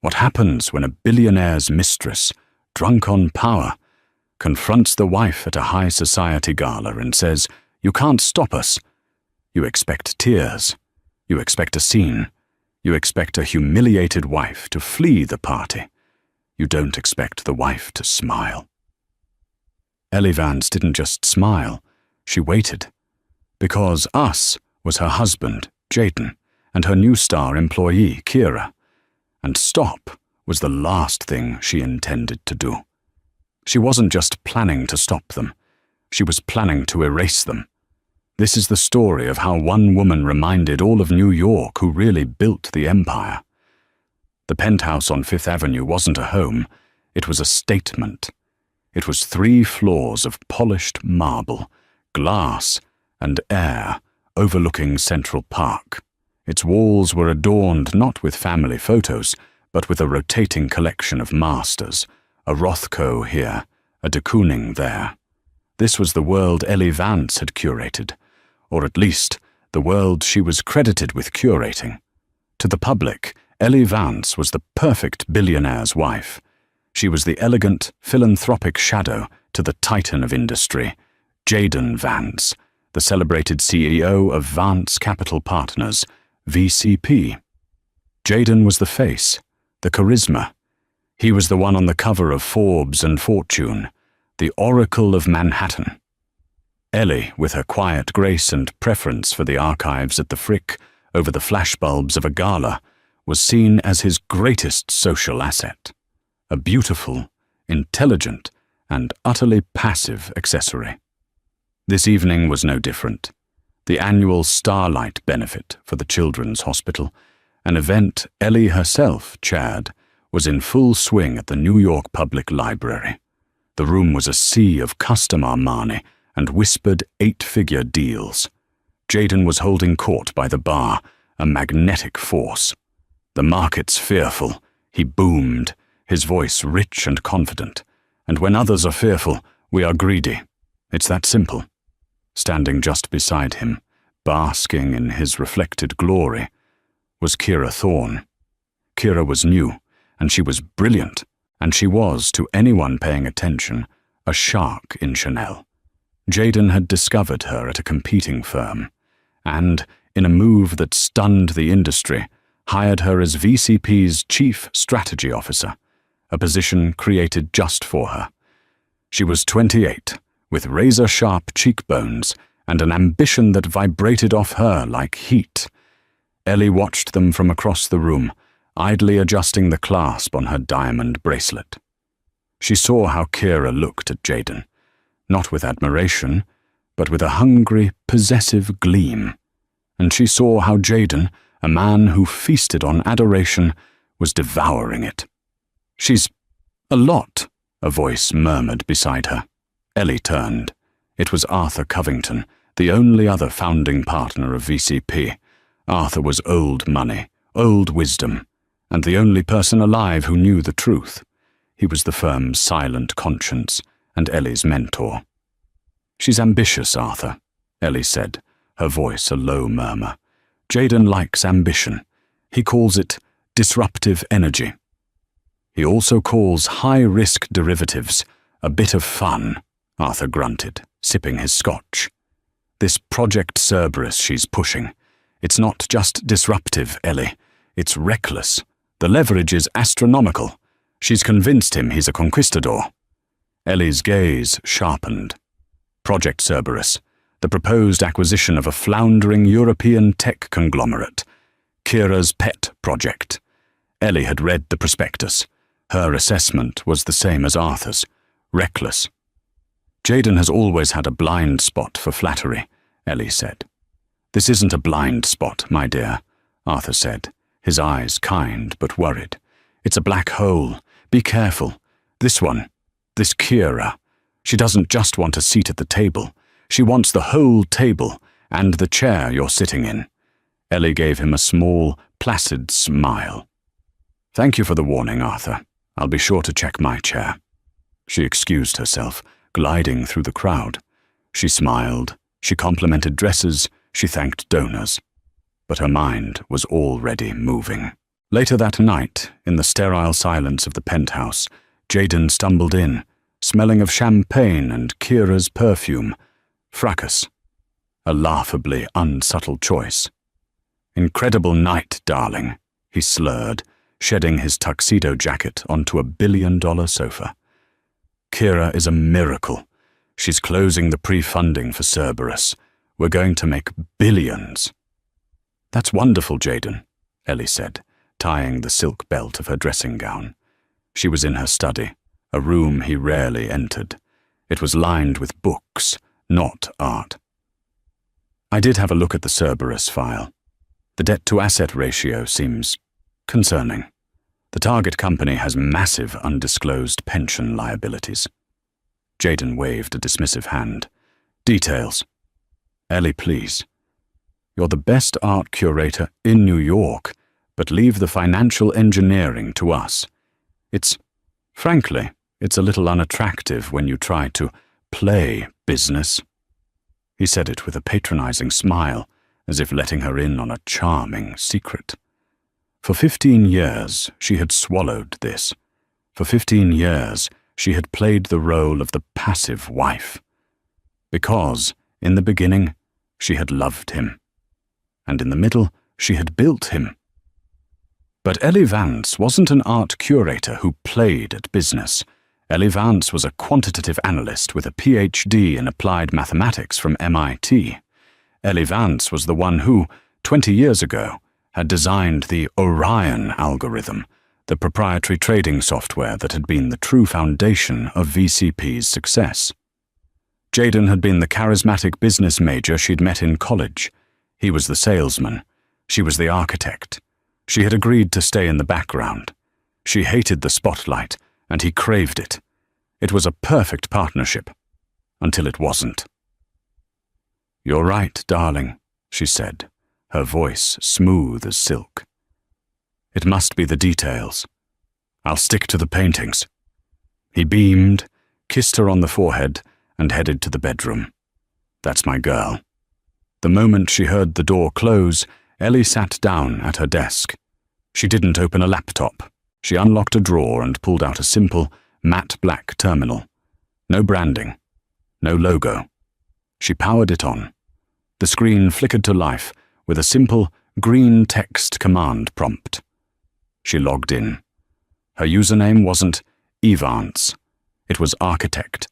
What happens when a billionaire's mistress, drunk on power, confronts the wife at a high society gala and says, "You can't stop us"? You expect tears. You expect a scene. You expect a humiliated wife to flee the party. You don't expect the wife to smile. Ellie Vance didn't just smile, she waited. Because Us was her husband, Jaden, and her new star employee, Kira. And stop was the last thing she intended to do. She wasn't just planning to stop them, she was planning to erase them. This is the story of how one woman reminded all of New York who really built the empire. The penthouse on Fifth Avenue wasn't a home, it was a statement. It was 3 floors of polished marble, glass, and air overlooking Central Park. Its walls were adorned not with family photos, but with a rotating collection of masters, a Rothko here, a de Kooning there. This was the world Ellie Vance had curated, or at least the world she was credited with curating. To the public, Ellie Vance was the perfect billionaire's wife. She was the elegant, philanthropic shadow to the titan of industry, Jaden Vance, the celebrated CEO of Vance Capital Partners, VCP. Jaden was the face, the charisma. He was the one on the cover of Forbes and Fortune, the Oracle of Manhattan. Ellie, with her quiet grace and preference for the archives at the Frick over the flashbulbs of a gala, was seen as his greatest social asset, a beautiful, intelligent, and utterly passive accessory. This evening was no different. The annual Starlight benefit for the Children's Hospital, an event Ellie herself chaired, was in full swing at the New York Public Library. The room was a sea of custom Armani and whispered 8-figure deals. Jaden was holding court by the bar, a magnetic force. The market's fearful, he boomed, his voice rich and confident. And when others are fearful, we are greedy. It's that simple. Standing just beside him, basking in his reflected glory, was Kira Thorne. Kira was new, and she was brilliant, and she was, to anyone paying attention, a shark in Chanel. Jaden had discovered her at a competing firm, and, in a move that stunned the industry, hired her as VCP's Chief Strategy Officer, a position created just for her. She was 28, with razor-sharp cheekbones and an ambition that vibrated off her like heat. Ellie watched them from across the room, idly adjusting the clasp on her diamond bracelet. She saw how Kira looked at Jaden, not with admiration, but with a hungry, possessive gleam. And she saw how Jaden, a man who feasted on adoration, was devouring it. "She's a lot," a voice murmured beside her. Ellie turned. It was Arthur Covington, the only other founding partner of VCP. Arthur was old money, old wisdom, and the only person alive who knew the truth. He was the firm's silent conscience and Ellie's mentor. "She's ambitious, Arthur," Ellie said, her voice a low murmur. "Jaden likes ambition. He calls it disruptive energy. He also calls high-risk derivatives a bit of fun," Arthur grunted, sipping his scotch. "This Project Cerberus she's pushing. It's not just disruptive, Ellie. It's reckless. The leverage is astronomical. She's convinced him he's a conquistador." Ellie's gaze sharpened. Project Cerberus, the proposed acquisition of a floundering European tech conglomerate. Kira's pet project. Ellie had read the prospectus. Her assessment was the same as Arthur's. Reckless. "Jaden has always had a blind spot for flattery," Ellie said. "This isn't a blind spot, my dear," Arthur said, his eyes kind but worried. "It's a black hole. Be careful. This one, this Kira, she doesn't just want a seat at the table. She wants the whole table and the chair you're sitting in." Ellie gave him a small, placid smile. "Thank you for the warning, Arthur. I'll be sure to check my chair." She excused herself, gliding through the crowd. She smiled, she complimented dresses, she thanked donors. But her mind was already moving. Later that night, in the sterile silence of the penthouse, Jaden stumbled in, smelling of champagne and Kira's perfume. Fracas. A laughably unsubtle choice. "Incredible night, darling," he slurred, shedding his tuxedo jacket onto a $1 billion sofa. "Kira is a miracle. She's closing the pre-funding for Cerberus. We're going to make billions." "That's wonderful, Jaden," Ellie said, tying the silk belt of her dressing gown. She was in her study, a room he rarely entered. It was lined with books, not art. "I did have a look at the Cerberus file. The debt-to-asset ratio seems concerning. The target company has massive undisclosed pension liabilities." Jaden waved a dismissive hand. "Details." "Ellie, please. You're the best art curator in New York, but leave the financial engineering to us. Frankly, it's a little unattractive when you try to play business." He said it with a patronizing smile, as if letting her in on a charming secret. For 15 years, she had swallowed this. For 15 years, she had played the role of the passive wife. Because, in the beginning, she had loved him. And in the middle, she had built him. But Ellie Vance wasn't an art curator who played at business. Ellie Vance was a quantitative analyst with a PhD in applied mathematics from MIT. Ellie Vance was the one who, 20 years ago, had designed the Orion algorithm, the proprietary trading software that had been the true foundation of VCP's success. Jaden had been the charismatic business major she'd met in college. He was the salesman. She was the architect. She had agreed to stay in the background. She hated the spotlight, and he craved it. It was a perfect partnership, until it wasn't. "You're right, darling," she said, her voice smooth as silk. "It must be the details. I'll stick to the paintings." He beamed, kissed her on the forehead, and headed to the bedroom. "That's my girl." The moment she heard the door close, Ellie sat down at her desk. She didn't open a laptop. She unlocked a drawer and pulled out a simple, matte black terminal. No branding. No logo. She powered it on. The screen flickered to life with a simple, green text command prompt. She logged in. Her username wasn't Evance. It was Architect.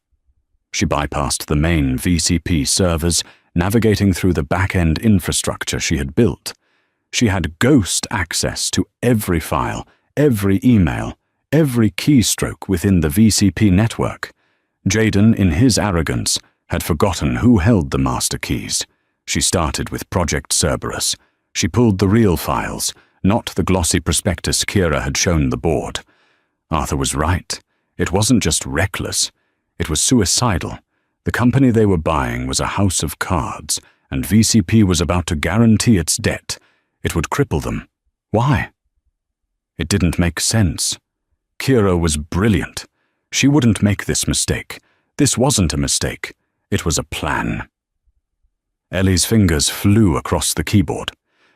She bypassed the main VCP servers, navigating through the back-end infrastructure she had built. She had ghost access to every file, every email, every keystroke within the VCP network. Jaden, in his arrogance, had forgotten who held the master keys. She started with Project Cerberus. She pulled the real files, not the glossy prospectus Kira had shown the board. Arthur was right. It wasn't just reckless. It was suicidal. The company they were buying was a house of cards, and VCP was about to guarantee its debt. It would cripple them. Why? It didn't make sense. Kira was brilliant. She wouldn't make this mistake. This wasn't a mistake. It was a plan. Ellie's fingers flew across the keyboard.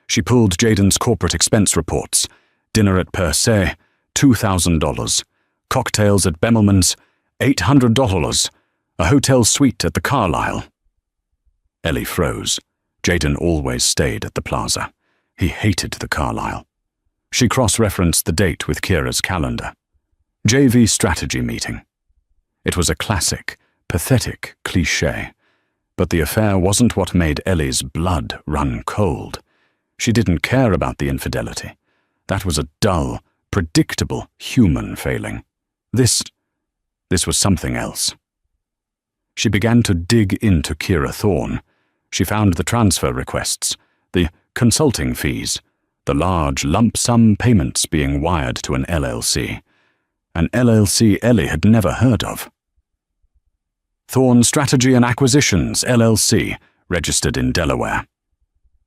She pulled Jaden's corporate expense reports. Dinner at Per Se, $2,000. Cocktails at Bemelman's, $800. A hotel suite at the Carlyle. Ellie froze. Jaden always stayed at the Plaza. He hated the Carlyle. She cross-referenced the date with Kira's calendar. JV strategy meeting. It was a classic, pathetic cliché. But the affair wasn't what made Ellie's blood run cold. She didn't care about the infidelity. That was a dull, predictable human failing. This was something else. She began to dig into Kira Thorne. She found the transfer requests, the consulting fees, the large lump sum payments being wired to an LLC. An LLC Ellie had never heard of. Thorne Strategy and Acquisitions, LLC, registered in Delaware.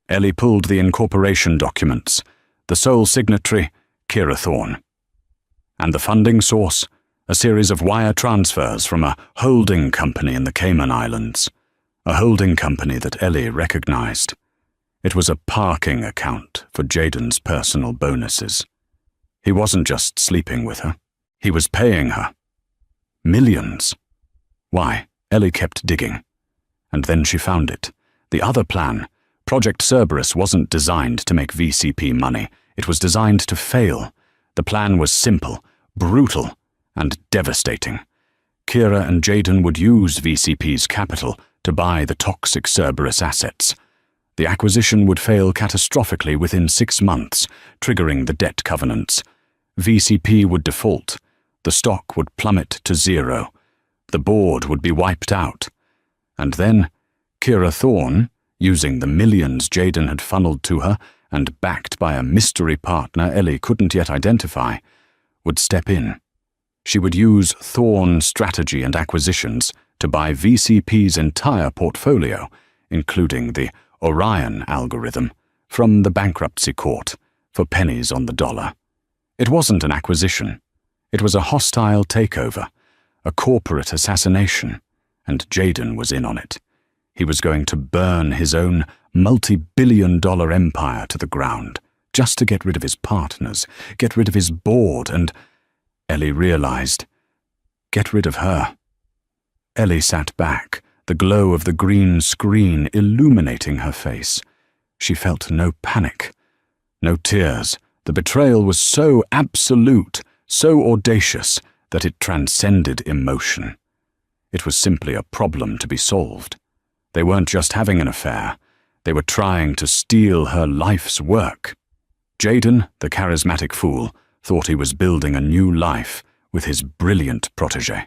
Ellie pulled the incorporation documents, the sole signatory, Kira Thorne. And the funding source, a series of wire transfers from a holding company in the Cayman Islands, a holding company that Ellie recognized. It was a parking account for Jaden's personal bonuses. He wasn't just sleeping with her. He was paying her. Millions. Why? Ellie kept digging. And then she found it. The other plan. Project Cerberus wasn't designed to make VCP money. It was designed to fail. The plan was simple, brutal, and devastating. Kira and Jaden would use VCP's capital to buy the toxic Cerberus assets. The acquisition would fail catastrophically within 6 months, triggering the debt covenants. VCP would default. The stock would plummet to zero. The board would be wiped out. And then, Kira Thorne, using the millions Jaden had funneled to her and backed by a mystery partner Ellie couldn't yet identify, would step in. She would use Thorne strategy and acquisitions to buy VCP's entire portfolio, including the Orion algorithm, from the bankruptcy court for pennies on the dollar. It wasn't an acquisition. It was a hostile takeover, a corporate assassination, and Jaden was in on it. He was going to burn his own multi-billion-dollar empire to the ground, just to get rid of his partners, get rid of his board, and Ellie realized, get rid of her. Ellie sat back, the glow of the green screen illuminating her face. She felt no panic, no tears. The betrayal was so absolute, so audacious, that it transcended emotion. It was simply a problem to be solved. They weren't just having an affair. They were trying to steal her life's work. Jaden, the charismatic fool, thought he was building a new life with his brilliant protégé.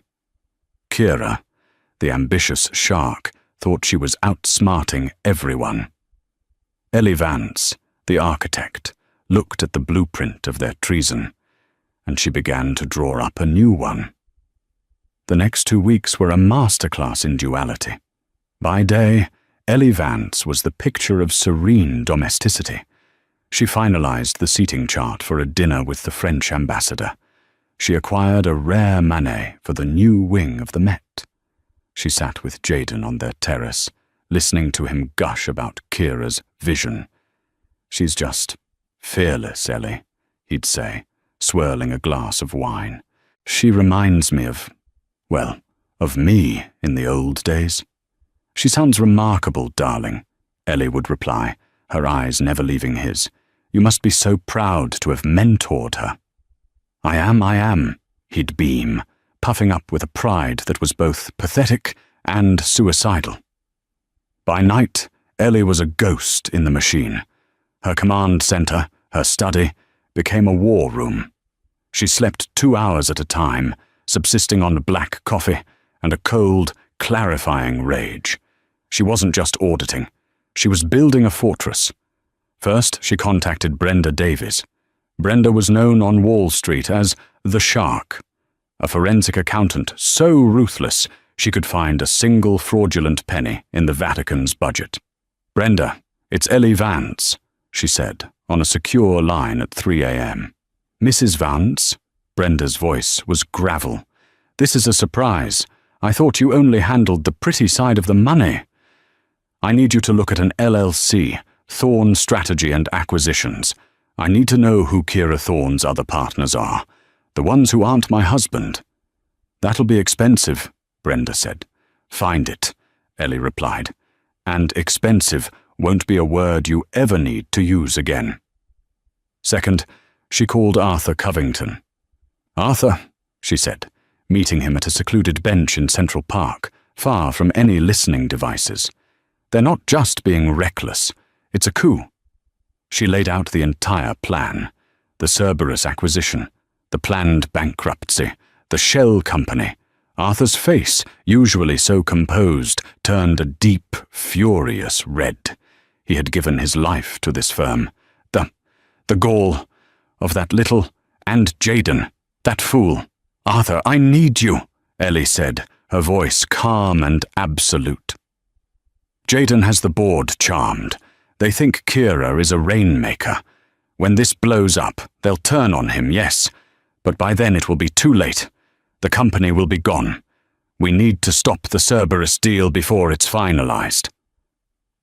Kira, the ambitious shark, thought she was outsmarting everyone. Ellie Vance, the architect, looked at the blueprint of their treason, and she began to draw up a new one. The next 2 weeks were a masterclass in duality. By day, Ellie Vance was the picture of serene domesticity. She finalized the seating chart for a dinner with the French ambassador. She acquired a rare Manet for the new wing of the Met. She sat with Jaden on their terrace, listening to him gush about Kira's vision. "She's just fearless, Ellie," he'd say, swirling a glass of wine. "She reminds me of me in the old days." "She sounds remarkable, darling," Ellie would reply, her eyes never leaving his. "You must be so proud to have mentored her." I am," he'd beam, puffing up with a pride that was both pathetic and suicidal. By night, Ellie was a ghost in the machine. Her command center, her study, became a war room. She slept 2 hours at a time, subsisting on black coffee and a cold, clarifying rage. She wasn't just auditing. She was building a fortress. First, she contacted Brenda Davies. Brenda was known on Wall Street as the Shark, a forensic accountant so ruthless she could find a single fraudulent penny in the Vatican's budget. "Brenda, it's Ellie Vance," she said, on a secure line at 3 a.m. "Mrs. Vance?" Brenda's voice was gravel. "This is a surprise. I thought you only handled the pretty side of the money. I need you to look at an LLC, Thorne Strategy and Acquisitions. I need to know who Kira Thorne's other partners are, the ones who aren't my husband." "That'll be expensive," Brenda said. "Find it," Ellie replied. "And expensive won't be a word you ever need to use again." Second, she called Arthur Covington. "Arthur," she said, meeting him at a secluded bench in Central Park, far from any listening devices. "They're not just being reckless. It's a coup." She laid out the entire plan, the Cerberus acquisition, the planned bankruptcy, the shell company. Arthur's face, usually so composed, turned a deep, furious red. He had given his life to this firm. The gall of that little, and Jaden, that fool. "Arthur, I need you," Ellie said, her voice calm and absolute. "Jaden has the board charmed. They think Kira is a rainmaker. When this blows up, they'll turn on him, yes, but by then it will be too late. The company will be gone. We need to stop the Cerberus deal before it's finalized."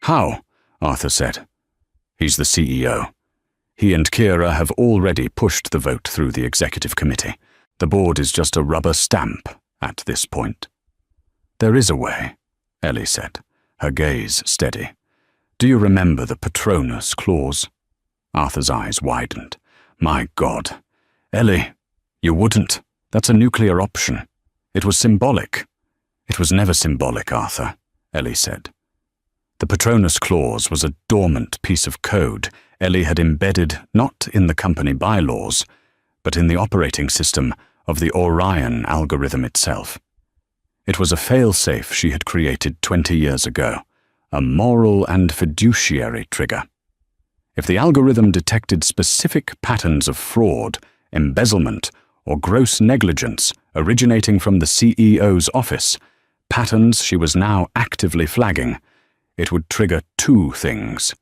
"How?" Arthur said. "He's the CEO. He and Kira have already pushed the vote through the executive committee. The board is just a rubber stamp at this point. There is a way, Ellie said, her gaze steady. Do you remember the Patronus clause? Arthur's eyes widened. My God. Ellie, you wouldn't. That's a nuclear option. It was symbolic. It was never symbolic, Arthur, Ellie said. The Patronus clause was a dormant piece of code Ellie had embedded not in the company bylaws, but in the operating system of the Orion algorithm itself. It was a fail-safe she had created 20 years ago, a moral and fiduciary trigger. If the algorithm detected specific patterns of fraud, embezzlement, or gross negligence originating from the CEO's office, patterns she was now actively flagging, it would trigger two things.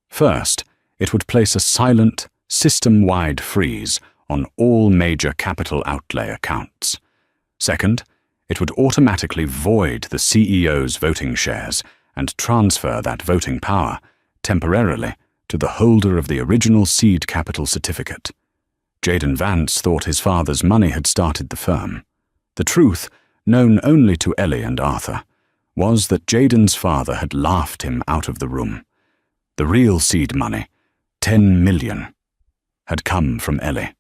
First, it would place a silent, system-wide freeze on all major capital outlay accounts. Second, it would automatically void the CEO's voting shares and transfer that voting power, temporarily, to the holder of the original seed capital certificate. Jaden Vance thought his father's money had started the firm. The truth, known only to Ellie and Arthur, was that Jaden's father had laughed him out of the room. The real seed money, $10 million, had come from Ellie.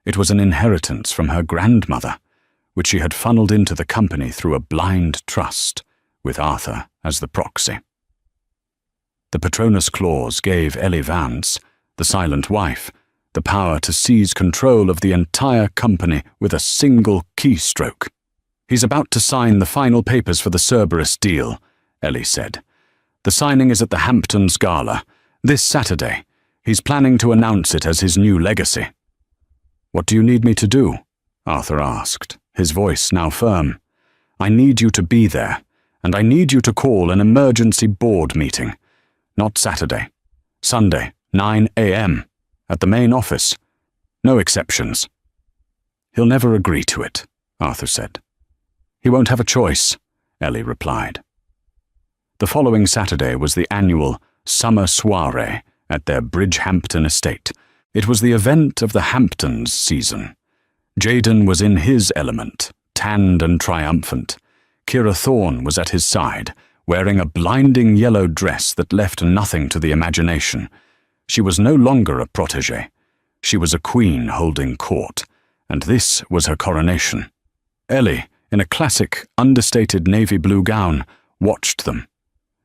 It was an inheritance from her grandmother, which she had funneled into the company through a blind trust, with Arthur as the proxy. The Patronus clause gave Ellie Vance, the silent wife, the power to seize control of the entire company with a single keystroke. He's about to sign the final papers for the Cerberus deal, Ellie said. The signing is at the Hamptons Gala, this Saturday. He's planning to announce it as his new legacy. What do you need me to do? Arthur asked, his voice now firm. I need you to be there, and I need you to call an emergency board meeting. Not Saturday. Sunday, 9 a.m., at the main office. No exceptions. He'll never agree to it, Arthur said. He won't have a choice, Ellie replied. The following Saturday was the annual summer soiree at their Bridgehampton estate. It was the event of the Hamptons season. Jaden was in his element, tanned and triumphant. Kira Thorne was at his side, wearing a blinding yellow dress that left nothing to the imagination. She was no longer a protégée. She was a queen holding court, and this was her coronation. Ellie, in a classic, understated navy blue gown, watched them.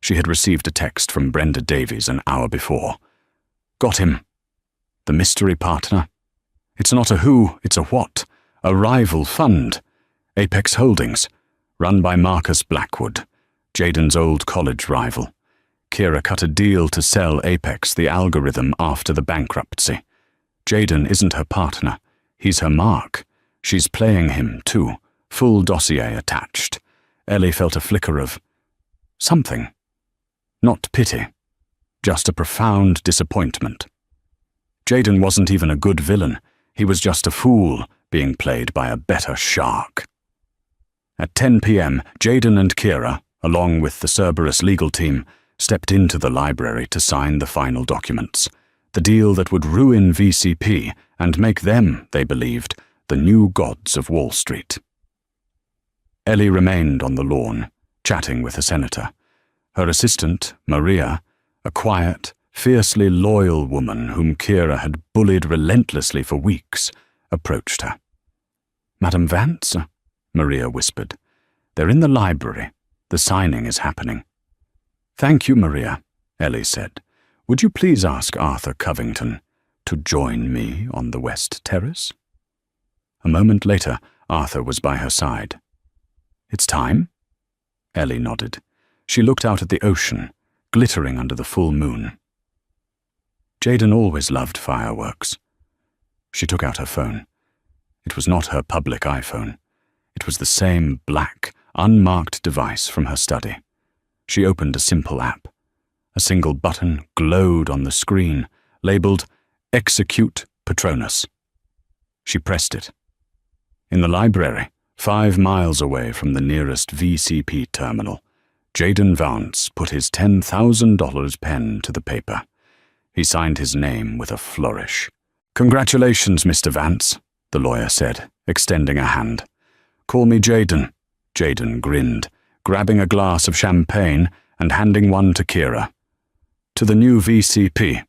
She had received a text from Brenda Davies an hour before. Got him. The mystery partner. It's not a who, it's a what. A rival fund. Apex Holdings, run by Marcus Blackwood, Jaden's old college rival. Kira cut a deal to sell Apex the algorithm after the bankruptcy. Jaden isn't her partner. He's her mark. She's playing him, too. Full dossier attached. Ellie felt a flicker of something. Not pity. Just a profound disappointment. Jaden wasn't even a good villain. He was just a fool being played by a better shark. At 10 p.m., Jaden and Kira, along with the Cerberus legal team, stepped into the library to sign the final documents, the deal that would ruin VCP and make them, they believed, the new gods of Wall Street. Ellie remained on the lawn, chatting with a senator. Her assistant, Maria, a quiet, fiercely loyal woman whom Kira had bullied relentlessly for weeks, approached her. Madam Vance, Maria whispered. They're in the library. The signing is happening. Thank you, Maria, Ellie said. Would you please ask Arthur Covington to join me on the West Terrace? A moment later, Arthur was by her side. It's time? Ellie nodded. She looked out at the ocean, glittering under the full moon. Jaden always loved fireworks. She took out her phone. It was not her public iPhone. It was the same black, unmarked device from her study. She opened a simple app. A single button glowed on the screen, labeled Execute Patronus. She pressed it. In the library, 5 miles away from the nearest VCP terminal, Jaden Vance put his $10,000 pen to the paper. He signed his name with a flourish. "Congratulations, Mr. Vance," the lawyer said, extending a hand. "Call me Jaden." Jaden grinned, grabbing a glass of champagne and handing one to Kira. "To the new VCP."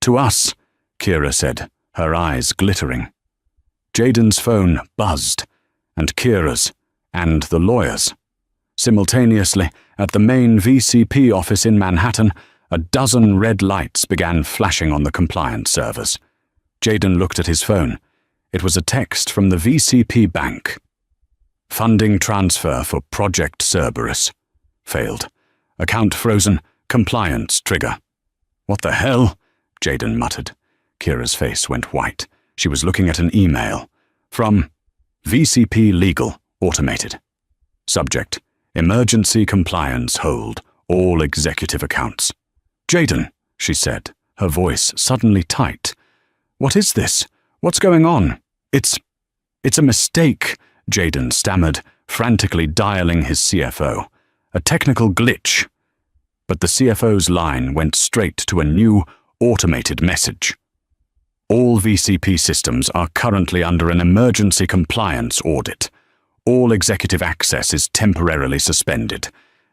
"To us," Kira said, her eyes glittering. Jaden's phone buzzed, and Kira's, and the lawyer's. Simultaneously, at the main VCP office in Manhattan, a dozen red lights began flashing on the compliance servers. Jaden looked at his phone. It was a text from the VCP bank. "Funding transfer for Project Cerberus. Failed. Account frozen. Compliance trigger." "What the hell?" Jaden muttered. Kira's face went white. She was looking at an email. From VCP Legal, Automated. Subject: Emergency compliance hold. All executive accounts. "Jaden," she said, her voice suddenly tight. "What is this? What's going on?" It's a mistake," Jaden stammered, frantically dialing his CFO. "A technical glitch." But the CFO's line went straight to a new, automated message. "All VCP systems are currently under an emergency compliance audit. All executive access is temporarily suspended.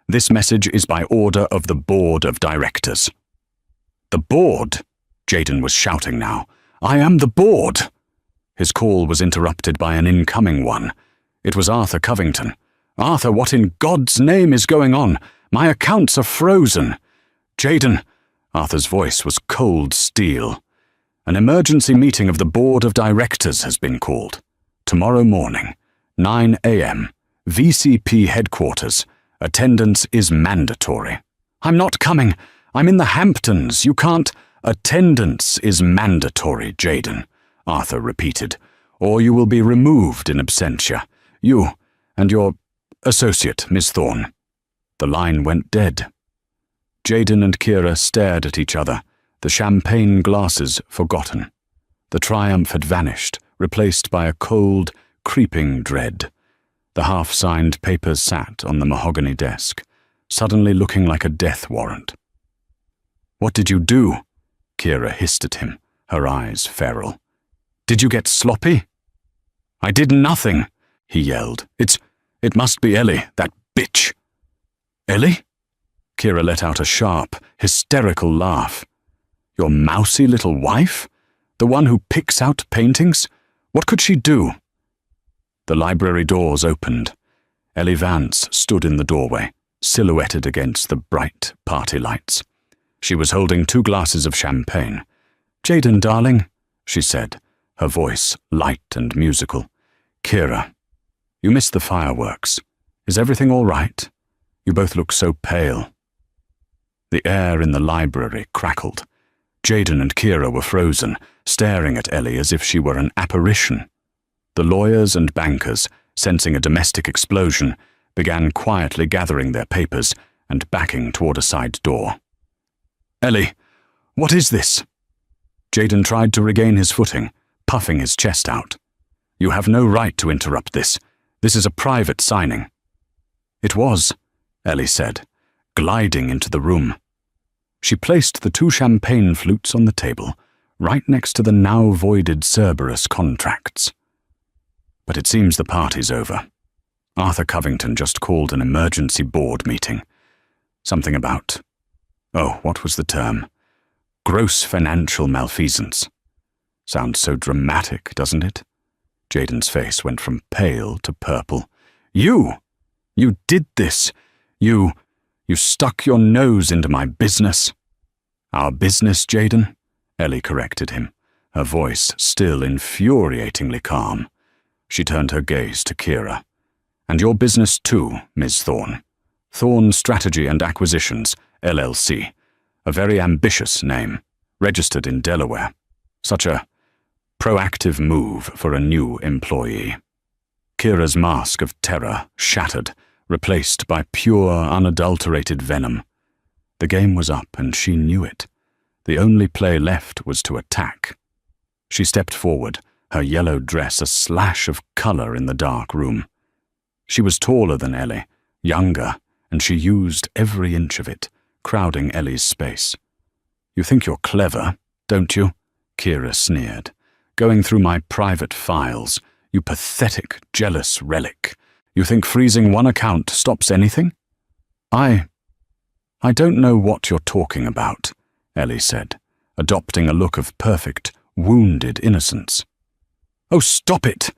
This message is by order of the Board of Directors." "The board?" Jaden was shouting now. "I am the board!" His call was interrupted by an incoming one. It was Arthur Covington. "Arthur, what in God's name is going on? My accounts are frozen." "Jaden," Arthur's voice was cold steel. "An emergency meeting of the Board of Directors has been called. Tomorrow morning, 9 a.m., VCP headquarters. Attendance is mandatory." "I'm not coming. I'm in the Hamptons. You can't—" "Attendance is mandatory, Jaden," Arthur repeated, "or you will be removed in absentia. You and your associate, Miss Thorne." The line went dead. Jaden and Kira stared at each other, the champagne glasses forgotten. The triumph had vanished, replaced by a cold, creeping dread. The half-signed papers sat on the mahogany desk, suddenly looking like a death warrant. "What did you do?" Kira hissed at him, her eyes feral. "Did you get sloppy?" "I did nothing," he yelled. It must be Ellie, that bitch." "Ellie?" Kira let out a sharp, hysterical laugh. "Your mousy little wife? The one who picks out paintings? What could she do?" The library doors opened. Ellie Vance stood in the doorway, silhouetted against the bright party lights. She was holding 2 glasses of champagne. "Jaden, darling," she said, her voice light and musical. "Kira, you missed the fireworks. Is everything all right? You both look so pale." The air in the library crackled. Jaden and Kira were frozen, staring at Ellie as if she were an apparition. The lawyers and bankers, sensing a domestic explosion, began quietly gathering their papers and backing toward a side door. "Ellie, what is this?" Jaden tried to regain his footing, puffing his chest out. "You have no right to interrupt this. This is a private signing." "It was," Ellie said, gliding into the room. She placed the 2 champagne flutes on the table, right next to the now voided Cerberus contracts. "But it seems the party's over. Arthur Covington just called an emergency board meeting. Something about— what was the term? Gross financial malfeasance. Sounds so dramatic, doesn't it?" Jaden's face went from pale to purple. You did this! You stuck your nose into my business." "Our business, Jaden?" Ellie corrected him, her voice still infuriatingly calm. She turned her gaze to Kira. "And your business too, Ms. Thorne. Thorne Strategy and Acquisitions, LLC. A very ambitious name, registered in Delaware. Such a proactive move for a new employee." Kira's mask of terror shattered, replaced by pure, unadulterated venom. The game was up, and she knew it. The only play left was to attack. She stepped forward, her yellow dress a slash of color in the dark room. She was taller than Ellie, younger, and she used every inch of it, crowding Ellie's space. You think you're clever, don't you? Kira sneered. Going through my private files, you pathetic, jealous relic. You think freezing one account stops anything? I don't know what you're talking about, Ellie said, adopting a look of perfect, wounded innocence. Oh, stop it!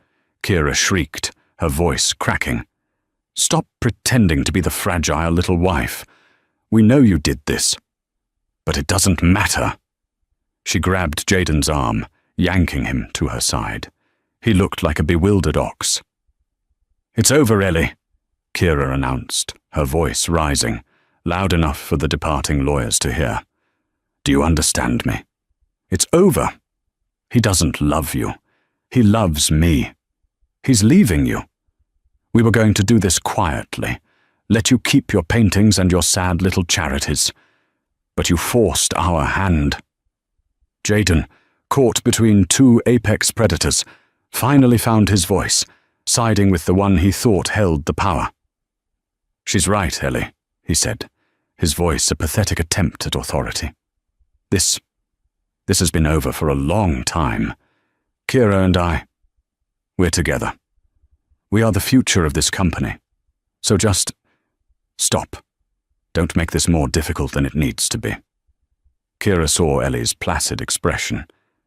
Kira shrieked, her voice cracking. Stop pretending to be the fragile little wife. We know you did this. But it doesn't matter. She grabbed Jaden's arm, yanking him to her side. He looked like a bewildered ox. It's over, Ellie, Kira announced, her voice rising, loud enough for the departing lawyers to hear. Do you understand me? It's over. He doesn't love you. He loves me. He's leaving you. We were going to do this quietly, let you keep your paintings and your sad little charities. But you forced our hand. Jaden, caught between two apex predators, finally found his voice, siding with the one he thought held the power. She's right, Ellie, he said, his voice a pathetic attempt at authority. This has been over for a long time. Kira and I, we're together. We are the future of this company. So just stop. Don't make this more difficult than it needs to be. Kira saw Ellie's placid expression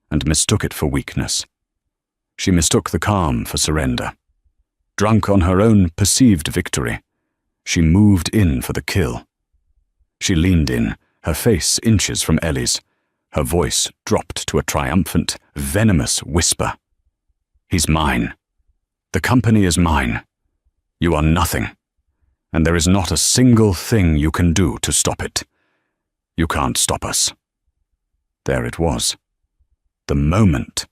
and mistook it for weakness. She mistook the calm for surrender. Drunk on her own perceived victory, she moved in for the kill. She leaned in, her face inches from Ellie's. Her voice dropped to a triumphant, venomous whisper. He's mine. The company is mine. You are nothing. And there is not a single thing you can do to stop it. You can't stop us. There it was. The moment.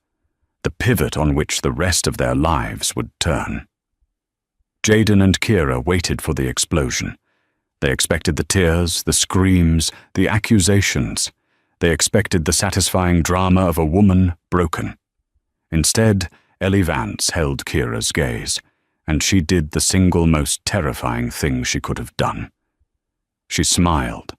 The pivot on which the rest of their lives would turn. Jaden and Kira waited for the explosion. They expected the tears, the screams, the accusations. They expected the satisfying drama of a woman broken. Instead, Ellie Vance held Kira's gaze, and she did the single most terrifying thing she could have done. She smiled.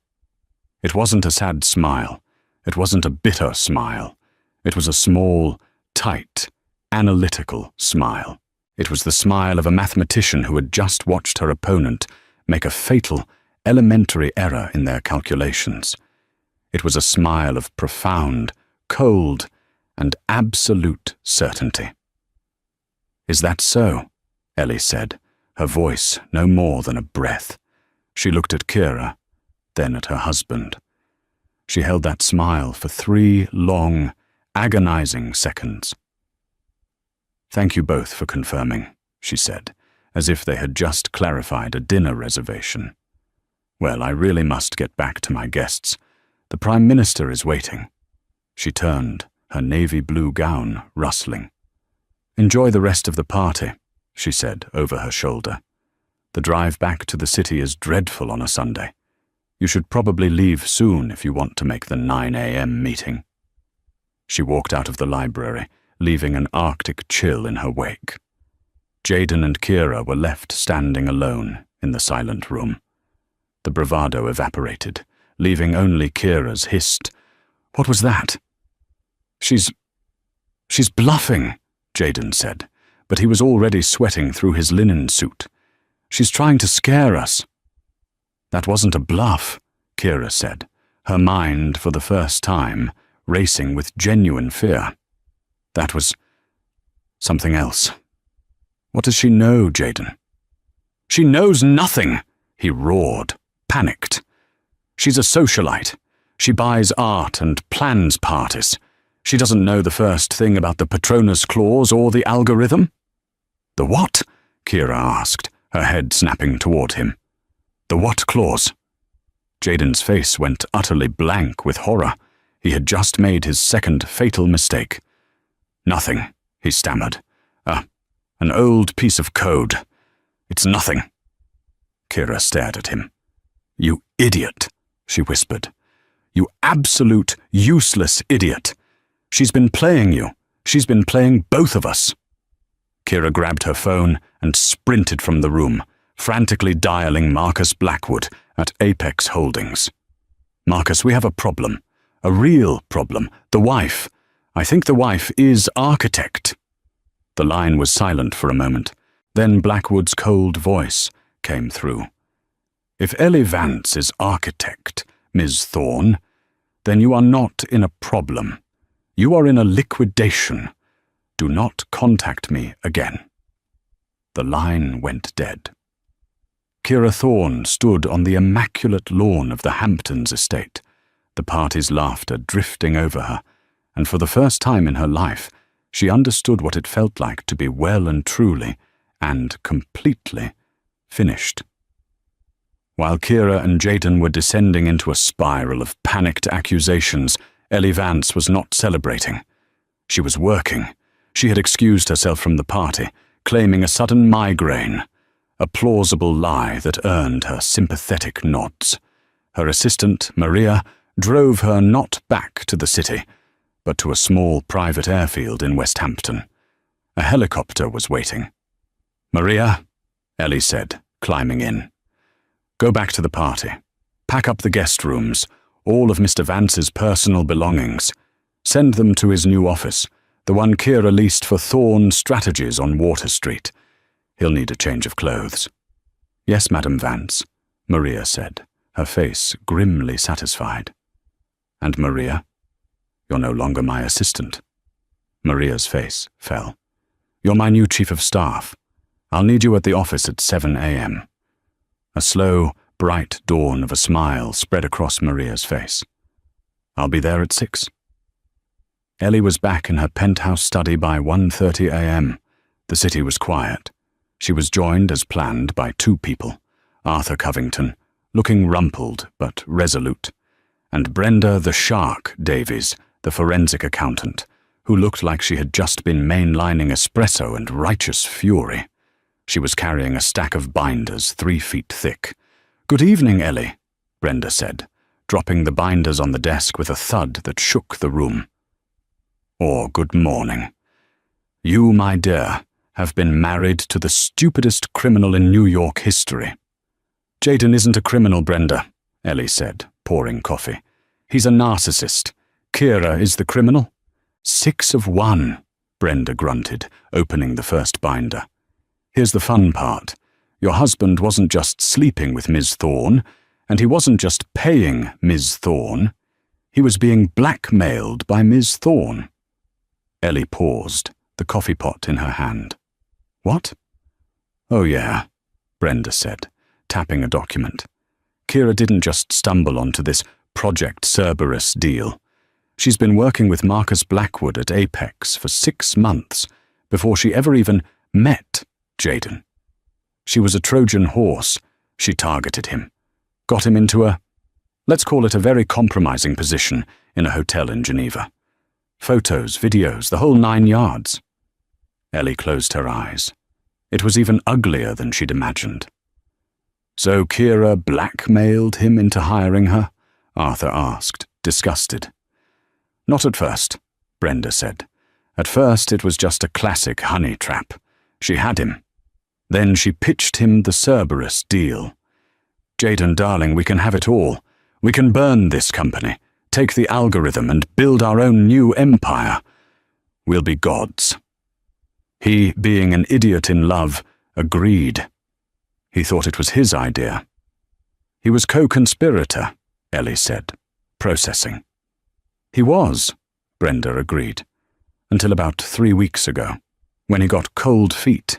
It wasn't a sad smile. It wasn't a bitter smile. It was a small, tight, analytical smile. It was the smile of a mathematician who had just watched her opponent make a fatal, elementary error in their calculations. It was a smile of profound, cold, and absolute certainty. Is that so? Ellie said, her voice no more than a breath. She looked at Kira, then at her husband. She held that smile for 3 long, agonizing seconds. Thank you both for confirming, she said, as if they had just clarified a dinner reservation. Well, I really must get back to my guests. The Prime Minister is waiting. She turned, her navy blue gown rustling. Enjoy the rest of the party, she said over her shoulder. The drive back to the city is dreadful on a Sunday. You should probably leave soon if you want to make the 9 a.m. meeting. She walked out of the library, leaving an Arctic chill in her wake. Jaden and Kira were left standing alone in the silent room. The bravado evaporated, leaving only Kira's hissed, "What was that?" She's bluffing," Jaden said, but he was already sweating through his linen suit. "She's trying to scare us." "That wasn't a bluff," Kira said, her mind, for the first time, racing with genuine fear. "That was something else." "What does she know, Jaden?" "She knows nothing," he roared, panicked. "She's a socialite. She buys art and plans parties. She doesn't know the first thing about the Patronus Clause or the algorithm." "The what?" Kira asked, her head snapping toward him. "The what clause?" Jaden's face went utterly blank with horror. He had just made his second fatal mistake. "Nothing," he stammered. An old piece of code. It's nothing." Kira stared at him. "You idiot," she whispered. "You absolute, useless idiot. She's been playing you. She's been playing both of us." Kira grabbed her phone and sprinted from the room, frantically dialing Marcus Blackwood at Apex Holdings. "Marcus, we have a problem. A real problem. The wife. I think the wife is architect." The line was silent for a moment. Then Blackwood's cold voice came through. "If Ellie Vance is architect, Ms. Thorne, then you are not in a problem. You are in a liquidation. Do not contact me again." The line went dead. Kira Thorne stood on the immaculate lawn of the Hamptons estate, the party's laughter drifting over her, and for the first time in her life, she understood what it felt like to be well and truly, and completely, finished. While Kira and Jaden were descending into a spiral of panicked accusations, Ellie Vance was not celebrating. She was working. She had excused herself from the party, claiming a sudden migraine, a plausible lie that earned her sympathetic nods. Her assistant, Maria, drove her not back to the city, but to a small private airfield in West Hampton. A helicopter was waiting. "Maria," Ellie said, climbing in. "Go back to the party. Pack up the guest rooms, all of Mr. Vance's personal belongings. Send them to his new office, the one Kira leased for Thorne Strategies on Water Street. He'll need a change of clothes." "Yes, Madam Vance," Maria said, her face grimly satisfied. "And Maria, you're no longer my assistant." Maria's face fell. "You're my new chief of staff. I'll need you at the office at 7 a.m. A slow, bright dawn of a smile spread across Maria's face. "I'll be there at 6. Ellie was back in her penthouse study by 1:30 a.m. The city was quiet. She was joined as planned by 2 people, Arthur Covington, looking rumpled but resolute, and Brenda the Shark Davies, the forensic accountant, who looked like she had just been mainlining espresso and righteous fury. She was carrying a stack of binders 3 feet thick. "Good evening, Ellie," Brenda said, dropping the binders on the desk with a thud that shook the room. "Or good morning. You, my dear, have been married to the stupidest criminal in New York history." "Jaden isn't a criminal, Brenda," Ellie said, pouring coffee. "He's a narcissist. Kira is the criminal." 6 of 1, Brenda grunted, opening the first binder. "Here's the fun part. Your husband wasn't just sleeping with Ms. Thorne, and he wasn't just paying Ms. Thorne. He was being blackmailed by Ms. Thorne." Ellie paused, the coffee pot in her hand. "What?" "Oh yeah," Brenda said, tapping a document. "Kira didn't just stumble onto this Project Cerberus deal. She's been working with Marcus Blackwood at Apex for 6 months before she ever even met Jaden. She was a Trojan horse. She targeted him, got him into let's call it a very compromising position in a hotel in Geneva. Photos, videos, the whole 9 yards. Ellie closed her eyes. It was even uglier than she'd imagined. "So Kira blackmailed him into hiring her?" Arthur asked, disgusted. "Not at first," Brenda said. "At first it was just a classic honey trap. She had him. Then she pitched him the Cerberus deal. 'Jaden, darling, we can have it all. We can burn this company, take the algorithm and build our own new empire. We'll be gods.' He, being an idiot in love, agreed. He thought it was his idea. He was co-conspirator," Ellie said, processing. "He was," Brenda agreed, "until about 3 weeks ago, when he got cold feet.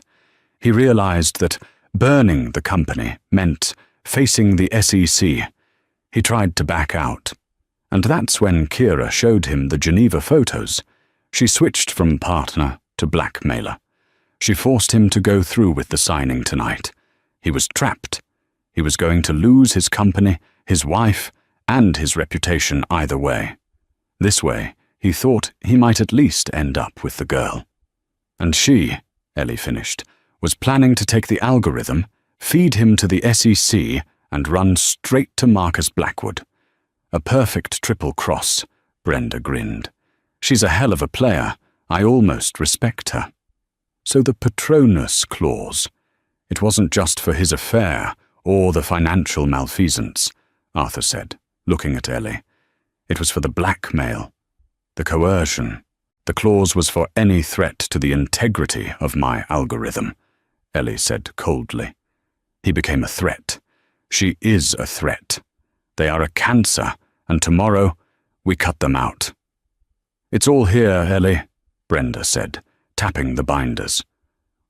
He realized that burning the company meant facing the SEC. He tried to back out, and that's when Kira showed him the Geneva photos. She switched from partner to blackmailer. She forced him to go through with the signing tonight. He was trapped. He was going to lose his company, his wife, and his reputation either way. This way, he thought he might at least end up with the girl. And she," Ellie finished, "was planning to take the algorithm, feed him to the SEC, and run straight to Marcus Blackwood. A perfect triple cross," Brenda grinned. "She's a hell of a player. I almost respect her." "So the Patronus clause. It wasn't just for his affair or the financial malfeasance," Arthur said, looking at Ellie. It was for the blackmail, the coercion. The clause was for any threat to the integrity of my algorithm, Ellie said coldly. He became a threat. She is a threat. They are a cancer, and tomorrow we cut them out. It's all here, Ellie, Brenda said, tapping the binders.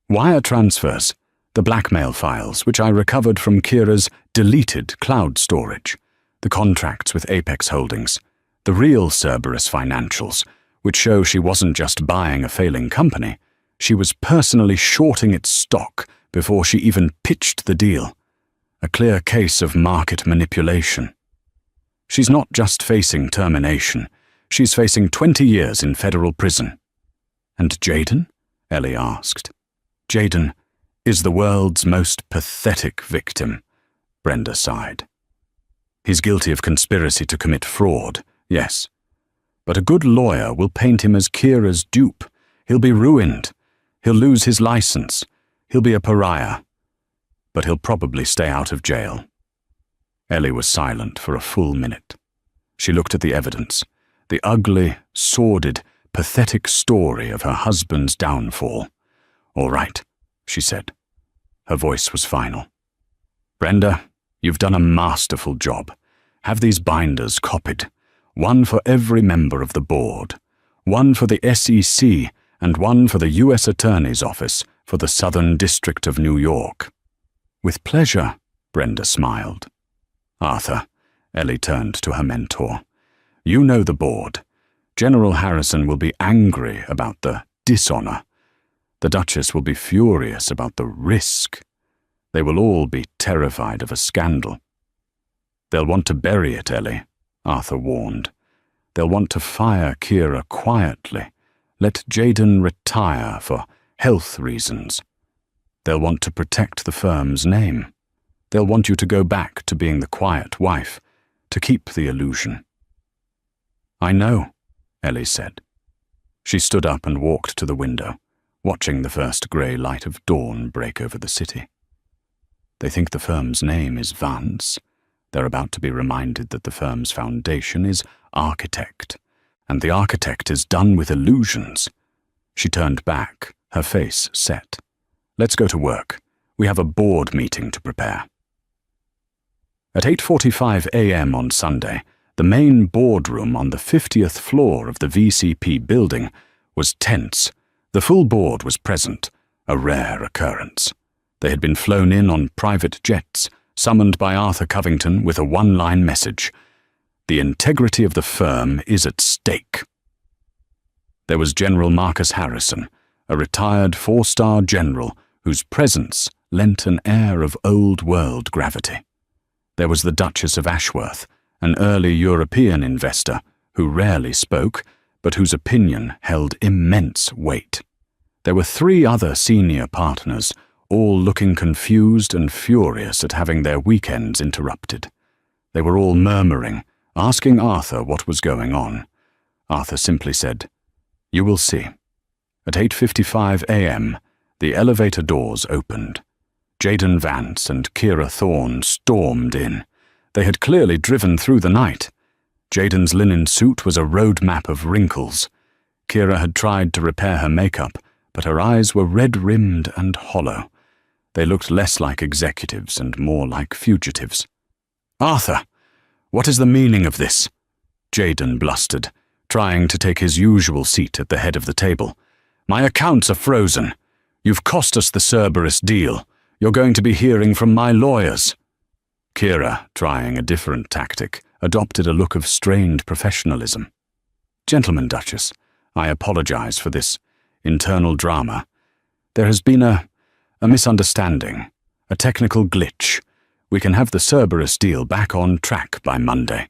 Wire transfers, the blackmail files, which I recovered from Kira's deleted cloud storage, the contracts with Apex Holdings, the real Cerberus financials, which show she wasn't just buying a failing company, she was personally shorting its stock before she even pitched the deal. A clear case of market manipulation. She's not just facing termination, she's facing 20 years in federal prison. And Jayden? Ellie asked. Jayden is the world's most pathetic victim, Brenda sighed. He's guilty of conspiracy to commit fraud, yes. But a good lawyer will paint him as Kira's dupe. He'll be ruined. He'll lose his license. He'll be a pariah. But he'll probably stay out of jail. Ellie was silent for a full minute. She looked at the evidence, the ugly, sordid, pathetic story of her husband's downfall. All right, she said. Her voice was final. Brenda, you've done a masterful job. Have these binders copied. One for every member of the board, one for the SEC, and one for the U.S. Attorney's Office for the Southern District of New York. With pleasure, Brenda smiled. Arthur, Ellie turned to her mentor. You know the board. General Harrison will be angry about the dishonor. The Duchess will be furious about the risk. They will all be terrified of a scandal. They'll want to bury it, Ellie, Arthur warned. They'll want to fire Kira quietly, let Jayden retire for health reasons. They'll want to protect the firm's name. They'll want you to go back to being the quiet wife, to keep the illusion. I know, Ellie said. She stood up and walked to the window, watching the first grey light of dawn break over the city. They think the firm's name is Vance. They're about to be reminded that the firm's foundation is architect, and the architect is done with illusions. She turned back, her face set. Let's go to work. We have a board meeting to prepare. At 8:45 a.m. on Sunday, the main boardroom on the 50th floor of the VCP building was tense. The full board was present, a rare occurrence. They had been flown in on private jets, summoned by Arthur Covington with a one-line message. The integrity of the firm is at stake. There was General Marcus Harrison, a retired four-star general whose presence lent an air of old-world gravity. There was the Duchess of Ashworth, an early European investor who rarely spoke, but whose opinion held immense weight. There were 3 other senior partners, all looking confused and furious at having their weekends interrupted. They were all murmuring, asking Arthur what was going on. Arthur simply said, "You will see." At 8:55 a.m., the elevator doors opened. Jayden Vance and Kira Thorne stormed in. They had clearly driven through the night. Jayden's linen suit was a road map of wrinkles. Kira had tried to repair her makeup, but her eyes were red-rimmed and hollow. They looked less like executives and more like fugitives. "Arthur, what is the meaning of this?" Jayden blustered, trying to take his usual seat at the head of the table. "My accounts are frozen. You've cost us the Cerberus deal. You're going to be hearing from my lawyers." Kira, trying a different tactic, adopted a look of strained professionalism. "Gentlemen, Duchess, I apologize for this internal drama. There has been a misunderstanding, a technical glitch. We can have the Cerberus deal back on track by Monday."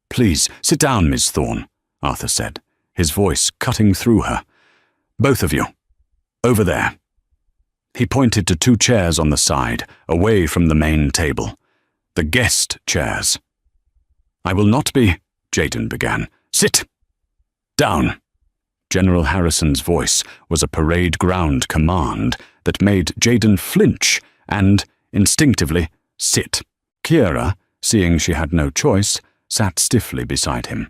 "Please, sit down, Ms. Thorne," Arthur said, his voice cutting through her. "Both of you. Over there." He pointed to 2 chairs on the side, away from the main table. "The guest chairs." "I will not be," Jayden began. "Sit down." General Harrison's voice was a parade ground command that made Jayden flinch and, instinctively, sit. Kira, seeing she had no choice, sat stiffly beside him.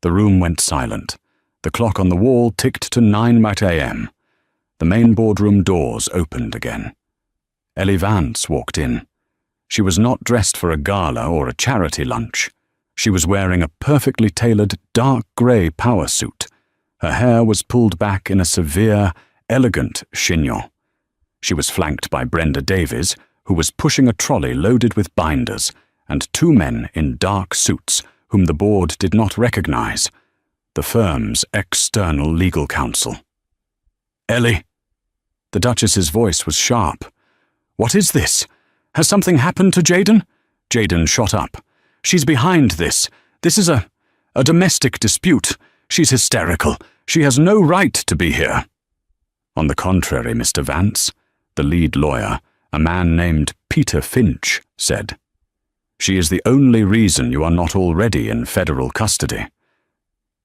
The room went silent. The clock on the wall ticked to 9 a.m. The main boardroom doors opened again. Ellie Vance walked in. She was not dressed for a gala or a charity lunch. She was wearing a perfectly tailored dark grey power suit. Her hair was pulled back in a severe, elegant chignon. She was flanked by Brenda Davies, who was pushing a trolley loaded with binders, and two men in dark suits whom the board did not recognize, the firm's external legal counsel. "Ellie." The Duchess's voice was sharp. "What is this? Has something happened to Jayden?" Jayden shot up. "She's behind this. This is a domestic dispute. She's hysterical. She has no right to be here." "On the contrary, Mr. Vance," the lead lawyer, a man named Peter Finch, said. "She is the only reason you are not already in federal custody."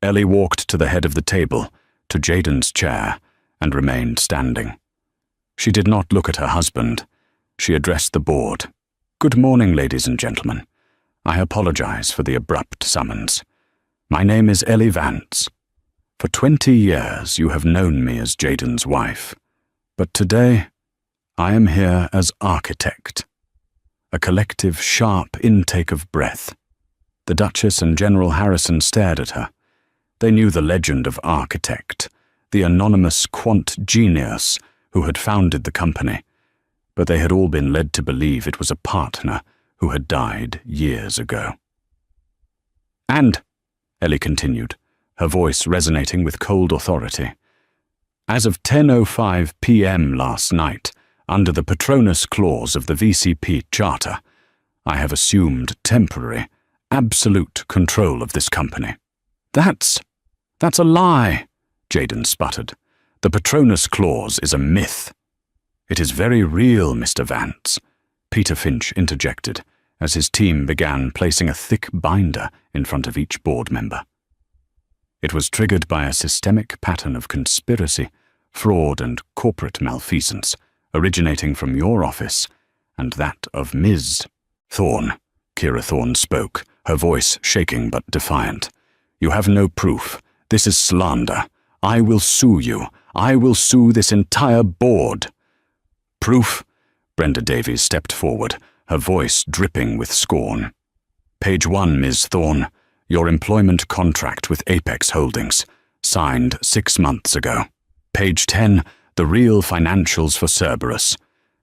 Ellie walked to the head of the table, to Jayden's chair, and remained standing. She did not look at her husband. She addressed the board. "Good morning, ladies and gentlemen. I apologize for the abrupt summons. My name is Ellie Vance. For 20 years you have known me as Jayden's wife, but today I am here as architect." A collective, sharp intake of breath. The Duchess and General Harrison stared at her. They knew the legend of architect, the anonymous quant genius who had founded the company, but they had all been led to believe it was a partner who had died years ago. "And," Ellie continued, her voice resonating with cold authority, "as of 10:05 p.m. last night, under the Patronus clause of the VCP Charter, I have assumed temporary, absolute control of this company." That's a lie," Jayden sputtered. "The Patronus clause is a myth." "It is very real, Mr. Vance," Peter Finch interjected, as his team began placing a thick binder in front of each board member. "It was triggered by a systemic pattern of conspiracy, fraud, and corporate malfeasance, originating from your office and that of Ms. Thorne." Kira Thorne spoke, her voice shaking but defiant. "You have no proof. This is slander. I will sue you. I will sue this entire board." "Proof?" Brenda Davies stepped forward, her voice dripping with scorn. "Page 1, Ms. Thorne. Your employment contract with Apex Holdings, signed 6 months ago. Page 10, the real financials for Cerberus.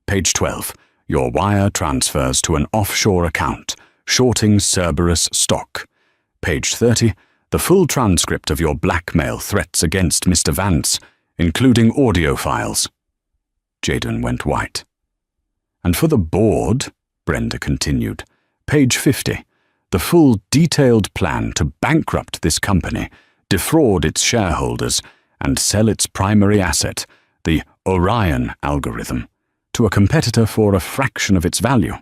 Page 12, your wire transfers to an offshore account, shorting Cerberus stock. Page 30, the full transcript of your blackmail threats against Mr. Vance, including audio files." Jayden went white. "And for the board," Brenda continued, "page 50, the full detailed plan to bankrupt this company, defraud its shareholders, and sell its primary asset, the Orion algorithm, to a competitor for a fraction of its value.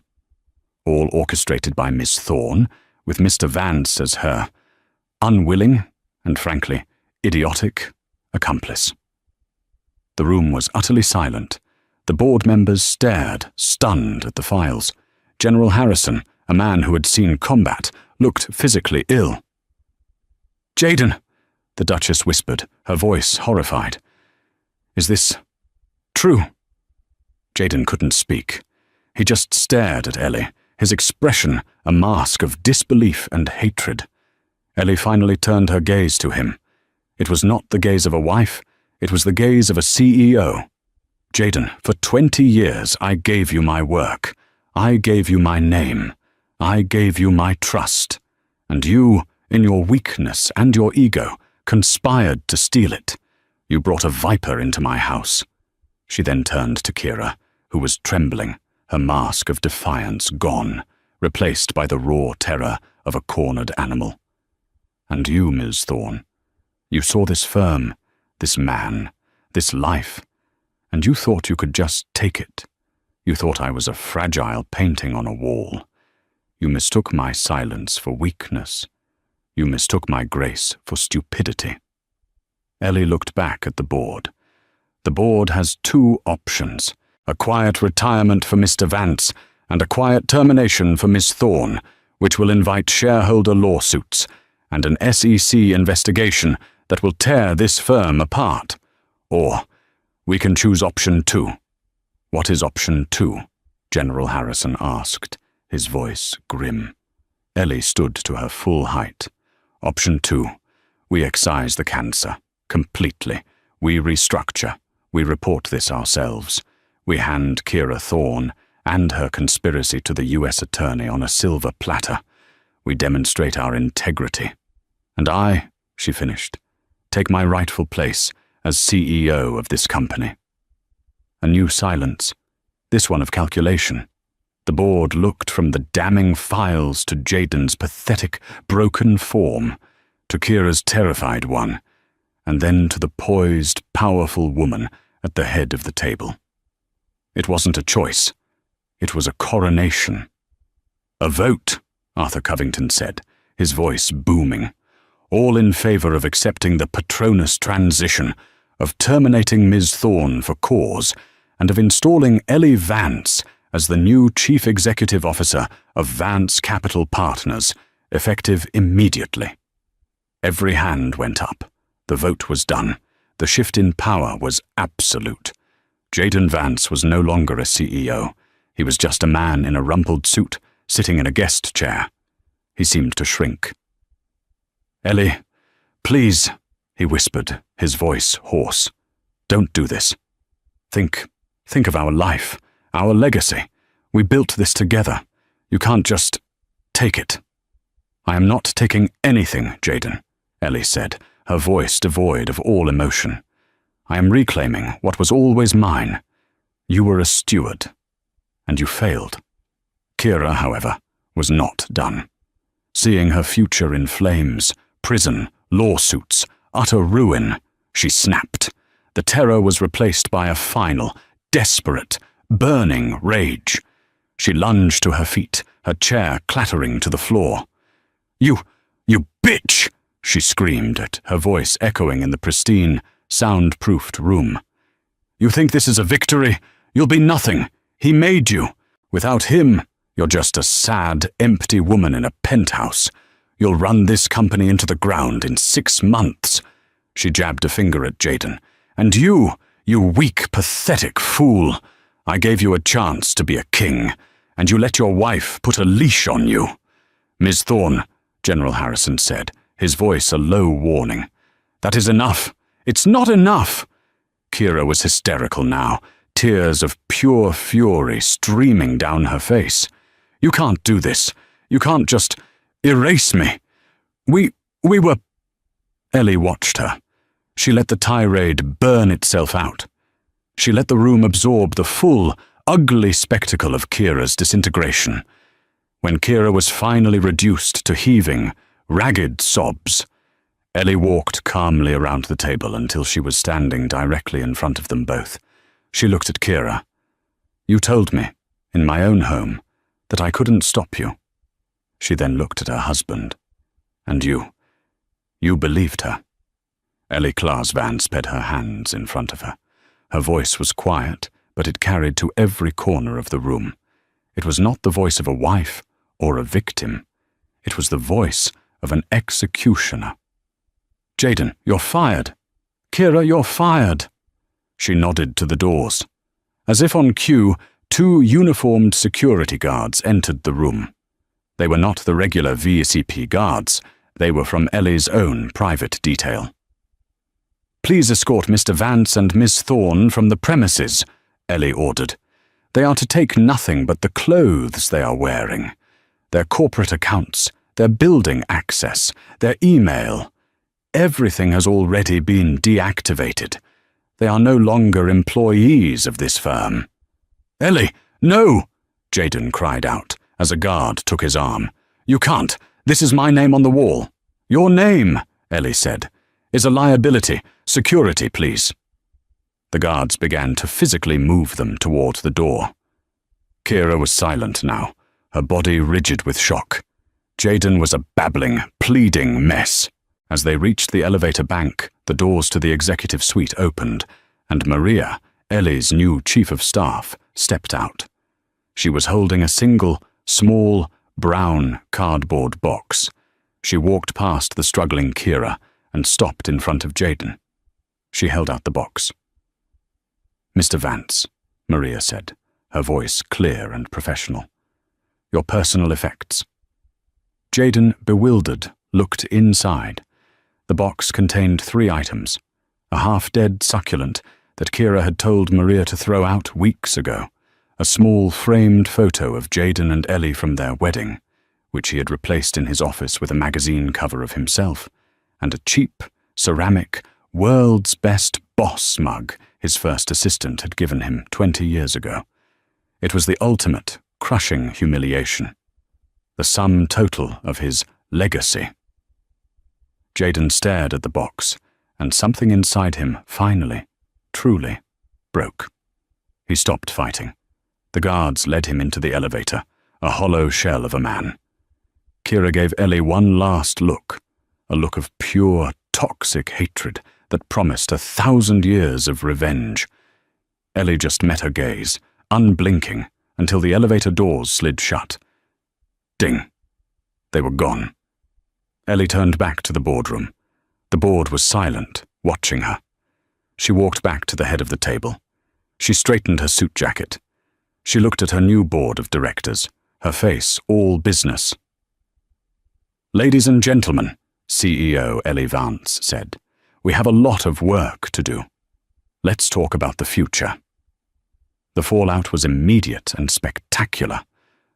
All orchestrated by Miss Thorne, with Mr. Vance as her unwilling and, frankly, idiotic accomplice." The room was utterly silent. The board members stared, stunned, at the files. General Harrison, a man who had seen combat, looked physically ill. "Jayden," the Duchess whispered, her voice horrified. "Is this true?" Jayden couldn't speak. He just stared at Ellie, his expression a mask of disbelief and hatred. Ellie finally turned her gaze to him. It was not the gaze of a wife, it was the gaze of a CEO. "Jayden, for 20 years I gave you my work. I gave you my name. I gave you my trust. And you, in your weakness and your ego, conspired to steal it. You brought a viper into my house." She then turned to Kira, who was trembling, her mask of defiance gone, replaced by the raw terror of a cornered animal. "And you, Ms. Thorne, you saw this firm, this man, this life, and you thought you could just take it. You thought I was a fragile painting on a wall. You mistook my silence for weakness. You mistook my grace for stupidity." Ellie looked back at the board. "The board has 2 options, a quiet retirement for Mr. Vance and a quiet termination for Miss Thorne, which will invite shareholder lawsuits and an SEC investigation that will tear this firm apart. Or we can choose option 2. What is option 2? General Harrison asked, his voice grim. Ellie stood to her full height. Option 2. We excise the cancer. Completely. We restructure. We report this ourselves. We hand Kira Thorne and her conspiracy to the U.S. Attorney on a silver platter. We demonstrate our integrity. And I, she finished, take my rightful place as CEO of this company. A new silence, this one of calculation. The board looked from the damning files to Jaden's pathetic, broken form, to Kira's terrified one, and then to the poised, powerful woman at the head of the table. It wasn't a choice. It was a coronation. A vote, Arthur Covington said, his voice booming. All in favor of accepting the Patronus transition, of terminating Ms. Thorne for cause, and of installing Ellie Vance as the new Chief Executive Officer of Vance Capital Partners, effective immediately. Every hand went up. The vote was done. The shift in power was absolute. Jaden Vance was no longer a CEO. He was just a man in a rumpled suit, sitting in a guest chair. He seemed to shrink. "Ellie, please," he whispered, his voice hoarse. "Don't do this. Think of our life, our legacy. We built this together. You can't just take it." "I am not taking anything, Jaden," Ellie said, her voice devoid of all emotion. "I am reclaiming what was always mine. You were a steward, and you failed." Kira, however, was not done. Seeing her future in flames, prison, lawsuits, utter ruin, she snapped. The terror was replaced by a final, desperate, burning rage. She lunged to her feet, her chair clattering to the floor. You bitch!" she screamed, her voice echoing in the pristine, soundproofed room. "You think this is a victory? You'll be nothing. He made you. Without him, you're just a sad, empty woman in a penthouse. You'll run this company into the ground in 6 months." She jabbed a finger at Jaden. "And you weak, pathetic fool. I gave you a chance to be a king, and you let your wife put a leash on you." "Ms. Thorne," General Harrison said, his voice a low warning. "That is enough. It's not enough." Kira was hysterical now, tears of pure fury streaming down her face. "You can't do this. You can't just erase me. We were—" Ellie watched her. She let the tirade burn itself out. She let the room absorb the full, ugly spectacle of Kira's disintegration. When Kira was finally reduced to heaving, ragged sobs, Ellie walked calmly around the table until she was standing directly in front of them both. She looked at Kira. "You told me, in my own home, that I couldn't stop you." She then looked at her husband. "And you believed her." Ellie Claes Vance spread her hands in front of her. Her voice was quiet, but it carried to every corner of the room. It was not the voice of a wife or a victim. It was the voice of an executioner. "Jaden, you're fired. Kira, you're fired." She nodded to the doors. As if on cue, 2 uniformed security guards entered the room. They were not the regular VCP guards. They were from Ellie's own private detail. "Please escort Mr. Vance and Miss Thorne from the premises," Ellie ordered. "They are to take nothing but the clothes they are wearing. Their corporate accounts, their building access, their email. Everything has already been deactivated. They are no longer employees of this firm." "Ellie, no!" Jaden cried out as a guard took his arm. "You can't. This is my name on the wall." "Your name," Ellie said, "is a liability. Security, please." The guards began to physically move them toward the door. Kira was silent now, her body rigid with shock. Jaden was a babbling, pleading mess. As they reached the elevator bank, the doors to the executive suite opened, and Maria, Ellie's new chief of staff, stepped out. She was holding a single, small, brown cardboard box. She walked past the struggling Kira and stopped in front of Jaden. She held out the box. "Mr. Vance," Maria said, her voice clear and professional. "Your personal effects." Jaden, bewildered, looked inside. The box contained 3 items: a half-dead succulent that Kira had told Maria to throw out weeks ago, a small framed photo of Jaden and Ellie from their wedding, which he had replaced in his office with a magazine cover of himself, and a cheap, ceramic, world's best boss mug his first assistant had given him 20 years ago. It was the ultimate, crushing humiliation. The sum total of his legacy. Jaden stared at the box, and something inside him finally, truly, broke. He stopped fighting. The guards led him into the elevator, a hollow shell of a man. Kira gave Ellie one last look, a look of pure, toxic hatred that promised 1,000 years of revenge. Ellie just met her gaze, unblinking, until the elevator doors slid shut. Ding. They were gone. Ellie turned back to the boardroom. The board was silent, watching her. She walked back to the head of the table. She straightened her suit jacket. She looked at her new board of directors, her face all business. "Ladies and gentlemen," CEO Ellie Vance said, "we have a lot of work to do. Let's talk about the future." The fallout was immediate and spectacular.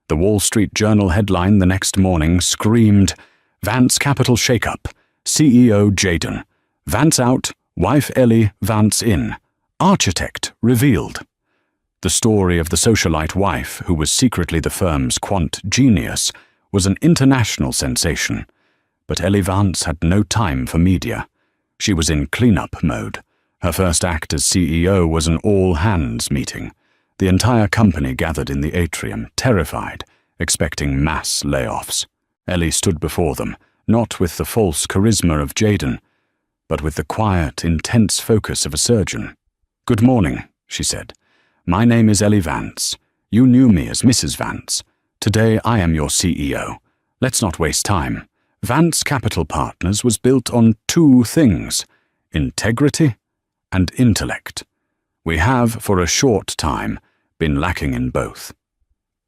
The Wall Street Journal headline the next morning screamed, "Vance Capital Shakeup, CEO Jaden. Vance out, wife Ellie Vance in. Architect revealed." The story of the socialite wife, who was secretly the firm's quant genius, was an international sensation. But Ellie Vance had no time for media. She was in cleanup mode. Her first act as CEO was an all-hands meeting. The entire company gathered in the atrium, terrified, expecting mass layoffs. Ellie stood before them, not with the false charisma of Jaden, but with the quiet, intense focus of a surgeon. "Good morning," she said. "My name is Ellie Vance. You knew me as Mrs. Vance. Today I am your CEO. Let's not waste time. Vance Capital Partners was built on 2 things, integrity and intellect. We have, for a short time, been lacking in both."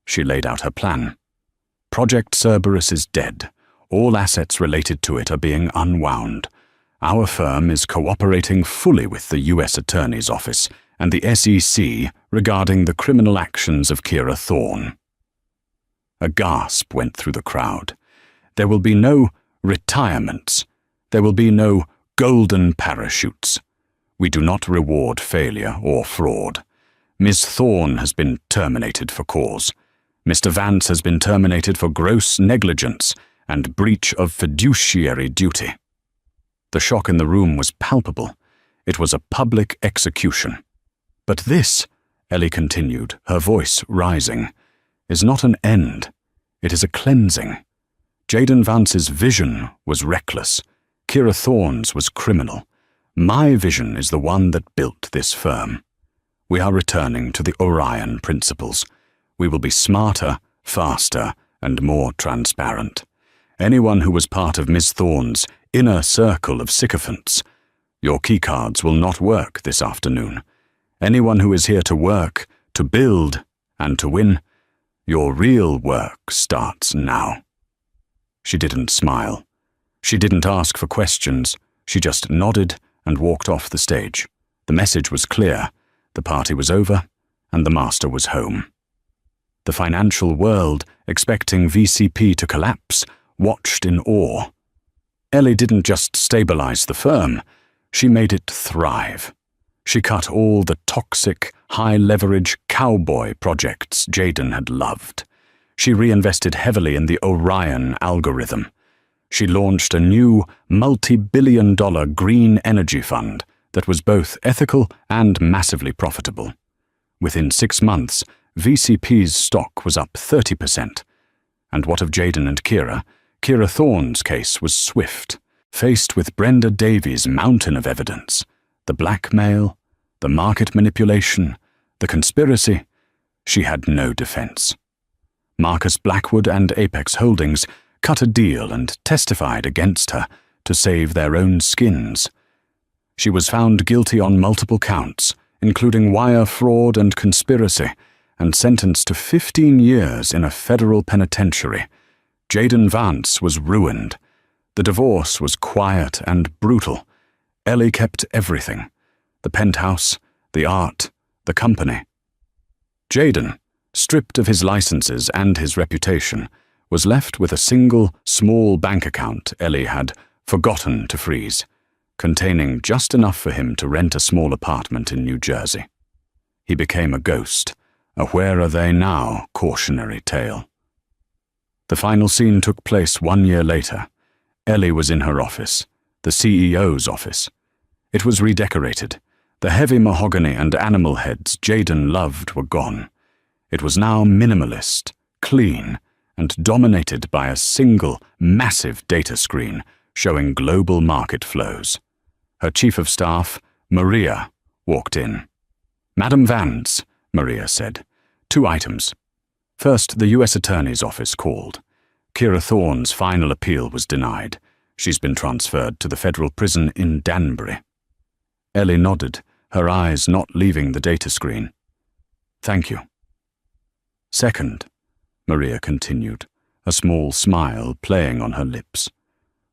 She laid out her plan. "Project Cerberus is dead. All assets related to it are being unwound. Our firm is cooperating fully with the U.S. Attorney's Office and the SEC regarding the criminal actions of Kira Thorne." A gasp went through the crowd. There will be no retirements. There will be no golden parachutes. We do not reward failure or fraud. Ms. Thorne has been terminated for cause. Mr. Vance has been terminated for gross negligence and breach of fiduciary duty. The shock in the room was palpable. It was a public execution. "But this," Ellie continued, her voice rising, "is not an end. It is a cleansing. Jaden Vance's vision was reckless. Kira Thorne's was criminal. My vision is the one that built this firm. We are returning to the Orion principles. We will be smarter, faster, and more transparent. Anyone who was part of Ms. Thorne's inner circle of sycophants, your keycards will not work this afternoon. Anyone who is here to work, to build, and to win, your real work starts now." She didn't smile. She didn't ask for questions. She just nodded and walked off the stage. The message was clear. The party was over, and the master was home. The financial world, expecting VCP to collapse, watched in awe. Ellie didn't just stabilize the firm, she made it thrive. She cut all the toxic, high-leverage cowboy projects Jaden had loved. She reinvested heavily in the Orion algorithm. She launched a new, multi-billion-dollar green energy fund that was both ethical and massively profitable. Within 6 months, VCP's stock was up 30%. And what of Jaden and Kira? Kira Thorne's case was swift. Faced with Brenda Davies' mountain of evidence, the blackmail, the market manipulation, the conspiracy, she had no defense. Marcus Blackwood and Apex Holdings cut a deal and testified against her to save their own skins. She was found guilty on multiple counts, including wire fraud and conspiracy, and sentenced to 15 years in a federal penitentiary. Jaden Vance was ruined. The divorce was quiet and brutal. Ellie kept everything: the penthouse, the art, the company. Jaden, stripped of his licenses and his reputation, was left with a single, small bank account Ellie had forgotten to freeze, containing just enough for him to rent a small apartment in New Jersey. He became a ghost, a "where are they now" cautionary tale. The final scene took place 1 year later. Ellie was in her office, the CEO's office. It was redecorated. The heavy mahogany and animal heads Jaden loved were gone. It was now minimalist, clean, and dominated by a single, massive data screen showing global market flows. Her chief of staff, Maria, walked in. "Madam Vance," Maria said. "2 items. First, the U.S. Attorney's Office called. Kira Thorne's final appeal was denied. She's been transferred to the federal prison in Danbury." Ellie nodded, her eyes not leaving the data screen. "Thank you." "Second," Maria continued, a small smile playing on her lips.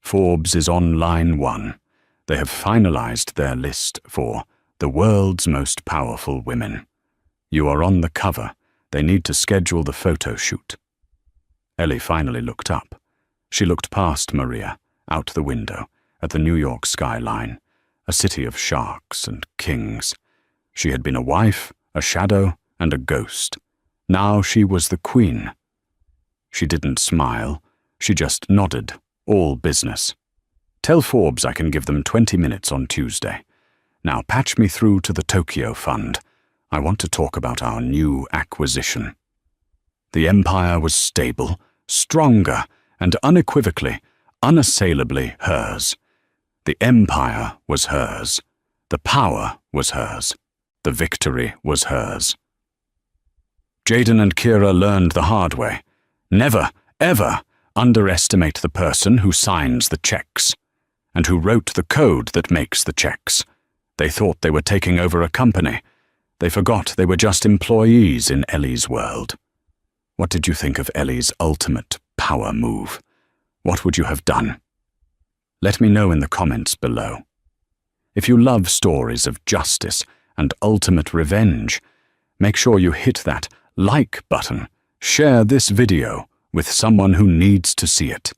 "Forbes is on line 1. They have finalized their list for the world's most powerful women. You are on the cover. They need to schedule the photo shoot." Ellie finally looked up. She looked past Maria, out the window, at the New York skyline, a city of sharks and kings. She had been a wife, a shadow, and a ghost. Now she was the queen. She didn't smile. She just nodded, all business. "Tell Forbes I can give them 20 minutes on Tuesday. Now patch me through to the Tokyo Fund. I want to talk about our new acquisition." The empire was stable, stronger, and unequivocally, unassailably hers. The empire was hers. The power was hers. The victory was hers. Jaden and Kira learned the hard way. Never, ever underestimate the person who signs the checks, and who wrote the code that makes the checks. They thought they were taking over a company. They forgot they were just employees in Ellie's world. What did you think of Ellie's ultimate power move? What would you have done? Let me know in the comments below. If you love stories of justice and ultimate revenge, make sure you hit that like button, share this video with someone who needs to see it,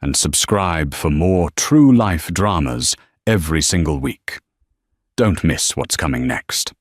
and subscribe for more true life dramas every single week. Don't miss what's coming next.